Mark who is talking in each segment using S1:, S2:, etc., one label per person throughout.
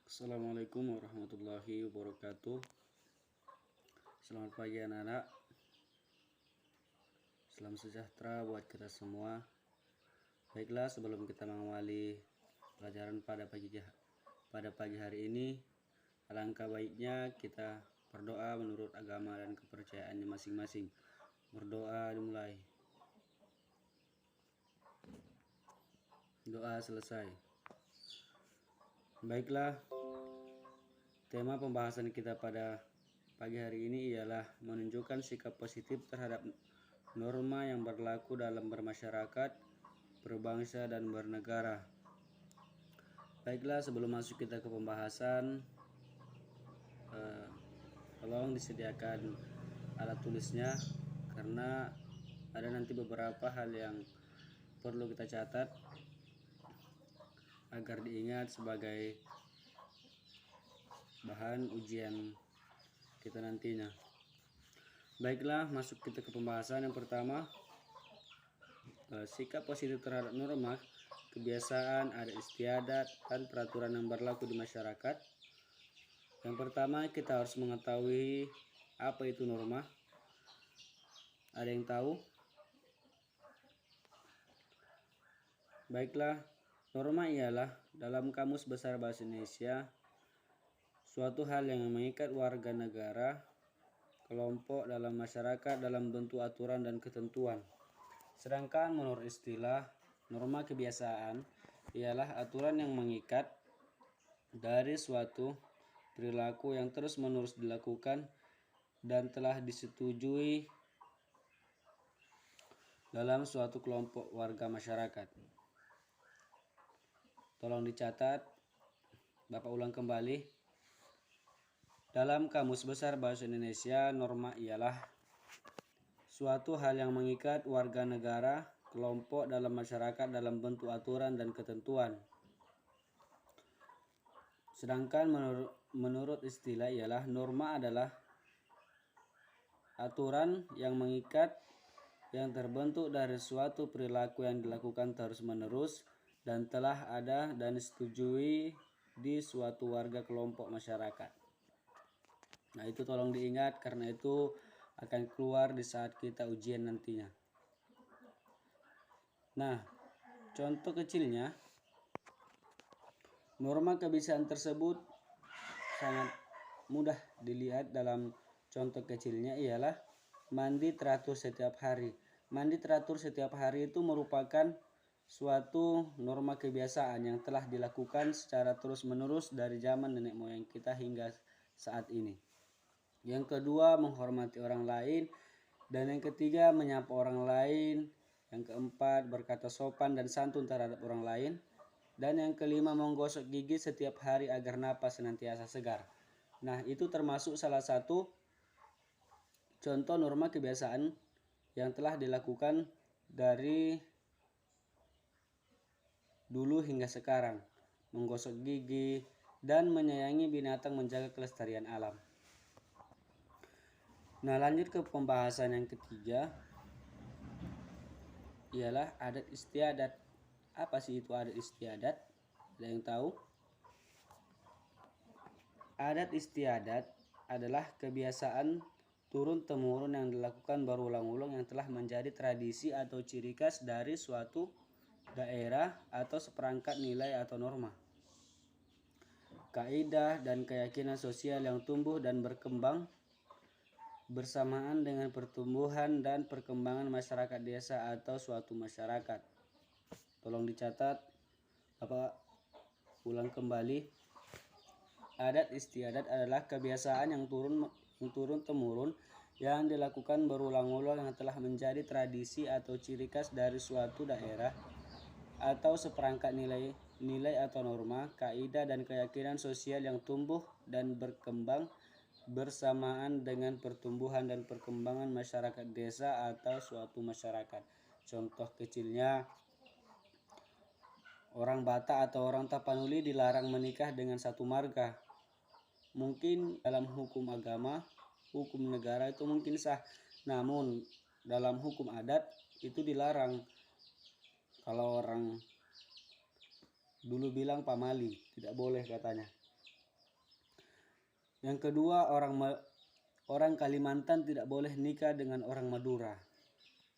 S1: Assalamualaikum warahmatullahi wabarakatuh. Selamat pagi anak-anak. Salam sejahtera buat kita semua. Baiklah, sebelum kita mengawali pelajaran pada pagi hari ini, alangkah baiknya kita berdoa menurut agama dan kepercayaannya masing-masing. Berdoa dimulai. Doa selesai. Baiklah, tema pembahasan kita pada pagi hari ini ialah menunjukkan sikap positif terhadap norma yang berlaku dalam bermasyarakat, berbangsa, dan bernegara. Baiklah, sebelum masuk kita ke pembahasan, tolong disediakan alat tulisnya karena ada nanti beberapa hal yang perlu kita catat agar diingat sebagai bahan ujian kita nantinya. Baiklah, masuk kita ke pembahasan yang pertama. Sikap positif terhadap norma, kebiasaan, adat istiadat, dan peraturan yang berlaku di masyarakat. Yang pertama, kita harus mengetahui apa itu norma. Ada yang tahu? Baiklah, norma ialah dalam Kamus Besar Bahasa Indonesia suatu hal yang mengikat warga negara, kelompok dalam masyarakat dalam bentuk aturan dan ketentuan. Sedangkan menurut istilah, norma kebiasaan ialah aturan yang mengikat dari suatu perilaku yang terus-menerus dilakukan dan telah disetujui dalam suatu kelompok warga masyarakat. Tolong dicatat, Bapak ulang kembali. Dalam Kamus Besar Bahasa Indonesia, norma ialah suatu hal yang mengikat warga negara, kelompok dalam masyarakat dalam bentuk aturan dan ketentuan. Sedangkan menurut istilah ialah norma adalah aturan yang mengikat yang terbentuk dari suatu perilaku yang dilakukan terus-menerus dan telah ada dan disetujui di suatu warga kelompok masyarakat. Nah, itu tolong diingat karena itu akan keluar di saat kita ujian nantinya. Nah, contoh kecilnya, norma kebiasaan tersebut sangat mudah dilihat dalam contoh kecilnya ialah mandi teratur setiap hari. Mandi teratur setiap hari itu merupakan suatu norma kebiasaan yang telah dilakukan secara terus-menerus dari zaman nenek moyang kita hingga saat ini. Yang kedua, menghormati orang lain. Dan yang ketiga, menyapa orang lain. Yang keempat, berkata sopan dan santun terhadap orang lain. Dan yang kelima, menggosok gigi setiap hari agar napas senantiasa segar. Nah, itu termasuk salah satu contoh norma kebiasaan yang telah dilakukan dari dulu hingga sekarang. Menggosok gigi dan menyayangi binatang, menjaga kelestarian alam. Nah, lanjut ke pembahasan yang ketiga ialah adat istiadat. Apa sih itu adat istiadat? Ada yang tahu? Adat istiadat adalah kebiasaan turun-temurun yang dilakukan berulang-ulang yang telah menjadi tradisi atau ciri khas dari suatu daerah atau seperangkat nilai atau norma. Kaidah dan keyakinan sosial yang tumbuh dan berkembang bersamaan dengan pertumbuhan dan perkembangan masyarakat desa atau suatu masyarakat. Tolong dicatat, Bapak ulang kembali. Adat istiadat adalah kebiasaan yang turun-temurun yang dilakukan berulang-ulang yang telah menjadi tradisi atau ciri khas dari suatu daerah atau seperangkat nilai atau norma, kaidah dan keyakinan sosial yang tumbuh dan berkembang bersamaan dengan pertumbuhan dan perkembangan masyarakat desa atau suatu masyarakat. Contoh kecilnya, orang Batak atau orang Tapanuli dilarang menikah dengan satu marga. Mungkin dalam hukum agama, hukum negara itu mungkin sah, namun dalam hukum adat itu dilarang. Kalau orang dulu bilang pamali, tidak boleh katanya. Yang kedua, orang Kalimantan tidak boleh nikah dengan orang Madura.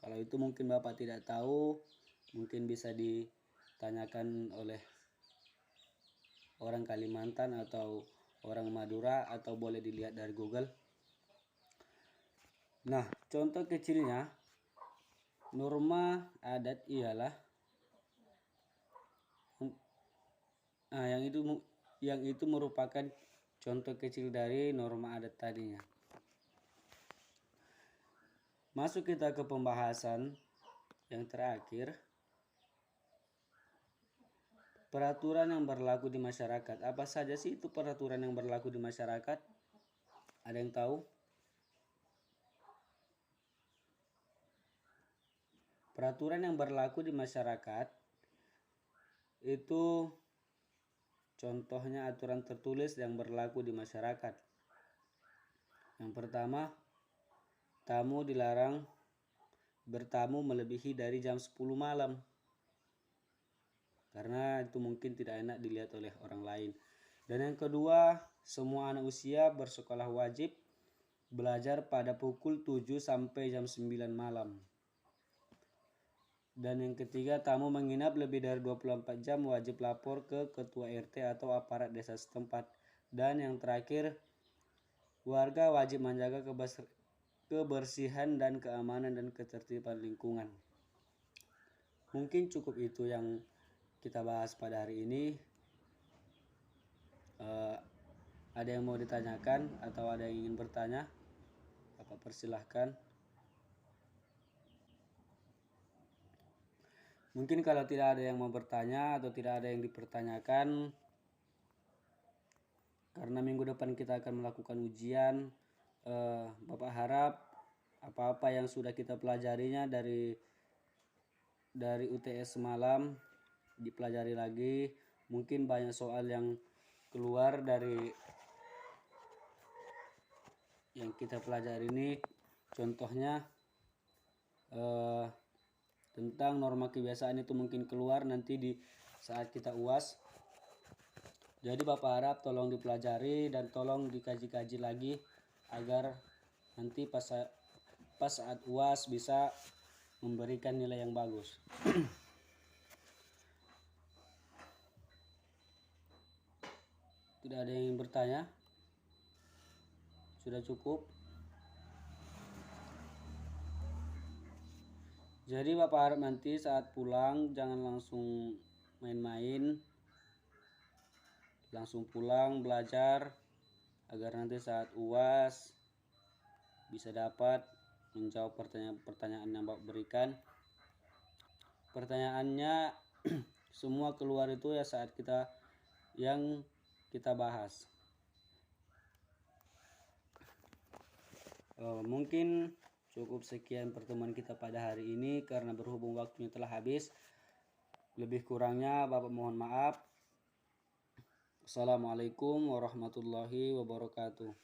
S1: Kalau itu mungkin Bapak tidak tahu, mungkin bisa ditanyakan oleh orang Kalimantan atau orang Madura, atau boleh dilihat dari Google. Nah, contoh kecilnya, norma adat ialah yang itu merupakan contoh kecil dari norma adat tadinya. Masuk kita ke pembahasan yang terakhir, peraturan yang berlaku di masyarakat. Apa saja sih itu peraturan yang berlaku di masyarakat? Ada yang tahu? Peraturan yang berlaku di masyarakat itu contohnya aturan tertulis yang berlaku di masyarakat. Yang pertama, tamu dilarang bertamu melebihi dari jam 10 malam. Karena itu mungkin tidak enak dilihat oleh orang lain. Dan yang kedua, semua anak usia bersekolah wajib belajar pada pukul 7 sampai jam 9 malam. Dan yang ketiga, tamu menginap lebih dari 24 jam wajib lapor ke ketua RT atau aparat desa setempat. Dan yang terakhir, warga wajib menjaga kebersihan dan keamanan dan ketertiban lingkungan. Mungkin cukup itu yang kita bahas pada hari ini. Ada yang mau ditanyakan atau ada yang ingin bertanya? Bapak persilahkan. Mungkin kalau tidak ada yang mau bertanya atau tidak ada yang dipertanyakan, karena minggu depan kita akan melakukan ujian, Bapak harap apa-apa yang sudah kita pelajarinya dari UTS semalam dipelajari lagi. Mungkin banyak soal yang keluar dari yang kita pelajari ini. Contohnya tentang norma kebiasaan itu mungkin keluar nanti di saat kita UAS. Jadi Bapak harap tolong dipelajari dan tolong dikaji-kaji lagi agar nanti pas saat UAS bisa memberikan nilai yang bagus. Tidak ada yang ingin bertanya? Sudah cukup? Jadi Bapak harap nanti saat pulang jangan langsung main-main, langsung pulang belajar agar nanti saat UAS bisa dapat menjawab pertanyaan yang Bapak berikan. Pertanyaannya semua keluar itu ya saat yang kita bahas. Mungkin cukup sekian pertemuan kita pada hari ini karena berhubung waktunya telah habis. Lebih kurangnya Bapak mohon maaf. Assalamualaikum warahmatullahi wabarakatuh.